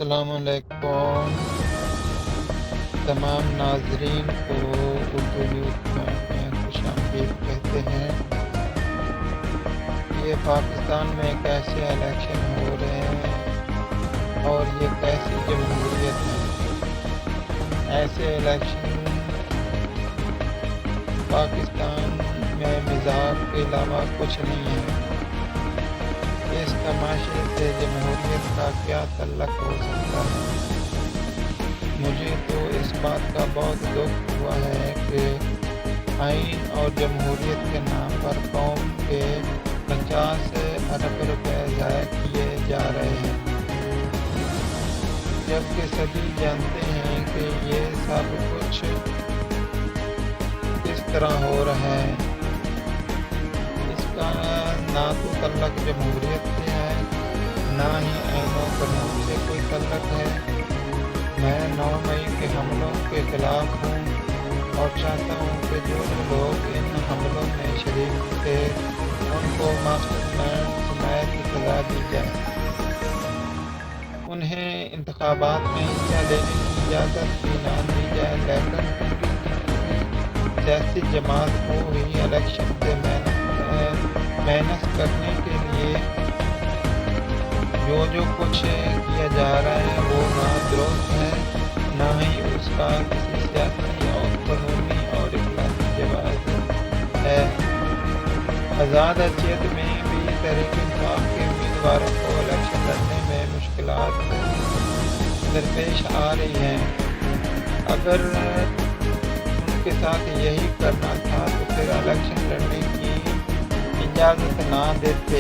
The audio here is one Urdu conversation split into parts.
السلام علیکم تمام ناظرین کو اردو نیوز میں خوش آمدید کہتے ہیں۔ یہ پاکستان میں کیسے الیکشن ہو رہے ہیں اور یہ کیسی جمہوریت ہے؟ ایسے الیکشن پاکستان میں مزاج کے علاوہ کچھ نہیں ہے۔ اس تماشے سے جمہوریت کا کیا تعلق ہو سکتا ہے؟ مجھے تو اس بات کا بہت دکھ ہوا ہے کہ آئین اور جمہوریت کے نام پر قوم کے 50 ارب روپے ضائع کیے جا رہے ہیں، جبکہ سبھی جانتے ہیں کہ یہ سب کچھ کس طرح ہو رہا ہے۔ اس کا نہ تو تعلق جمہوریت سے ہے، نہ ہی آئین و قانون سے کوئی تعلق ہے۔ میں 9 مئی کے حملوں کے خلاف ہوں اور چاہتا ہوں کہ جو لوگ ان حملوں میں شریک تھے ان کو ماسٹر مائنڈ سمیت سزا دی جائے۔ انہیں انتخابات میں حصہ لینے کی اجازت بھی نہ دی جائے، لیکن پوری سیاسی جماعت کو ہی الیکشن سے مینس کرنے کے لیے جو کچھ کیا جا رہا ہے وہ نہ درست ہے، نہ ہی اس کا کسی سیاسی اور قانونی اور اخلاقی جواز ہے۔ آزاد حیثیت میں بھی تحریک انصاف کے امیدواروں کو الیکشن لڑنے میں مشکلات درپیش آ رہی ہیں۔ اگر ان کے ساتھ یہی کرنا تھا تو پھر الیکشن لڑنے کی اجازت نہ دیتے۔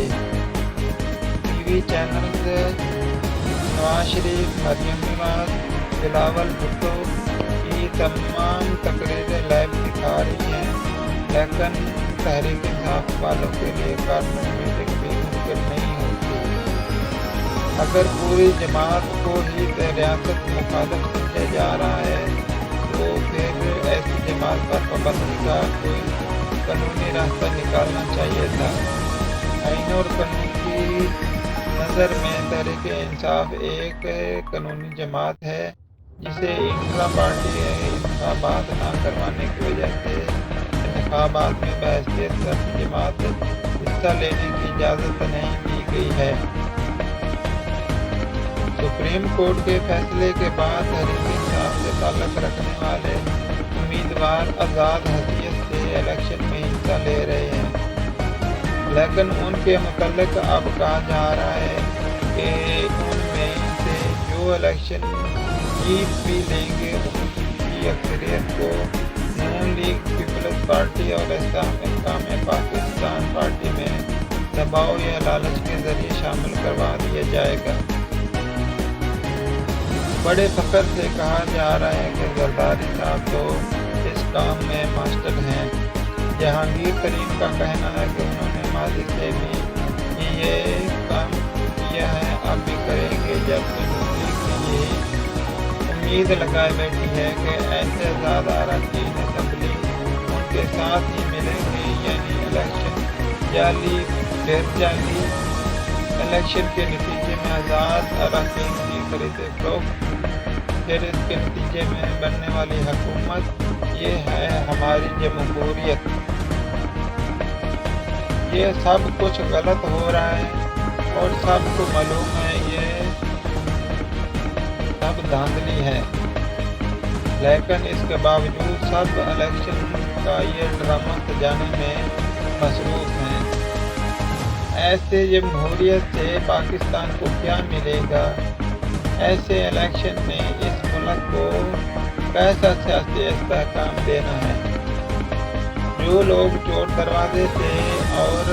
T V channels Nawaz Sharif, Maryam Nawaz, Bilawal Bhutto کی تمام تقریریں لائیو دکھا رہی ہیں، لیکن تحریک انصاف والوں کے لیے کارٹون میوزک بھی ممکن نہیں ہوتی۔ اگر پوری جماعت کو ہی ریاست مخالف سمجھا جا رہا ہے تو پھر ایسی جماعت پر پابندی کا کوئی قانونی راستہ نکالنا چاہیے تھا۔ آئین اور قانون کی نظر میں تحریک انصاف ایک قانونی جماعت ہے جسے انٹرا پارٹی انتخابات نہ کروانے کی وجہ سے انتخابات میں بحیثیت سیاسی جماعت حصہ لینے کی اجازت نہیں دی گئی ہے۔ سپریم کورٹ کے فیصلے کے بعد تحریک انصاف سے تعلق رکھنے والے امیدوار آزاد حیثیت سے الیکشن میں حصہ لے رہے ہیں، لیکن ان کے متعلق اب کہا جا رہا ہے کہ ان میں سے جو الیکشن جیت بھی لیں گے ان کی اکثریت کو نون لیگ، پیپلز پارٹی اور استحکام پاکستان پارٹی میں دباؤ یا لالچ کے ذریعے شامل کروا دیا جائے گا۔ بڑے فخر سے کہا جا رہا ہے کہ زرداری صاحب تو اس کام میں ماسٹر ہیں۔ جہانگیر ترین کا کہنا ہے کہ انہوں نے ماضی سے بھی یہ کام کیا ہے، اب بھی کریں گے، جبکہ نون لیگ یہ امید لگائے بیٹھی ہے کہ ایسے آزاد اراکین اسمبلی ان کے ساتھ ہی ملیں گے، یعنی الیکشن جعلی پھر جعلی۔ الیکشن کے نتیجے میں آزاد اراکین کی خرید فروخت، پھر اس کے نتیجے میں بننے والی حکومت، یہ ہے ہماری جمہوریت۔ یہ سب کچھ غلط ہو رہا ہے اور سب کو معلوم ہے یہ سب دھاندلی ہے، لیکن اس کے باوجود سب الیکشن کا یہ ڈرامہ سجانے میں مصروف ہیں۔ ایسے جمہوریت سے پاکستان کو کیا ملے گا؟ ایسے الیکشن میں اس ملک کو کیسا سیاسی استحکام دینا ہے؟ جو لوگ چور دروازے سے اور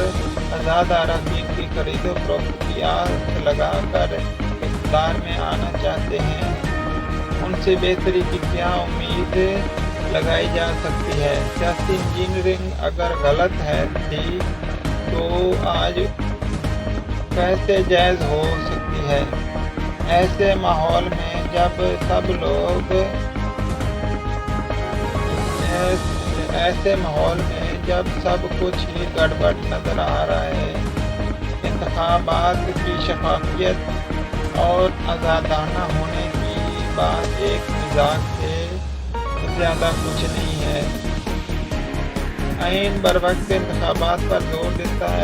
آزاد اراکین کی خرید و فروخت کی آس لگا کر اقتدار میں آنا چاہتے ہیں، ان سے بہتری کی کیا امید لگائی جا سکتی ہے؟ سیاسی انجینئرنگ اگر غلط ہے تھی تو آج کیسے جائز ہو سکتی ہے؟ ایسے ماحول میں جب سب کچھ ہی گڑبڑ نظر آ رہا ہے، انتخابات کی شفافیت اور آزادانہ ہونے کی بات ایک مزاق سے زیادہ کچھ نہیں ہے۔ آئین بروقت انتخابات پر زور دیتا ہے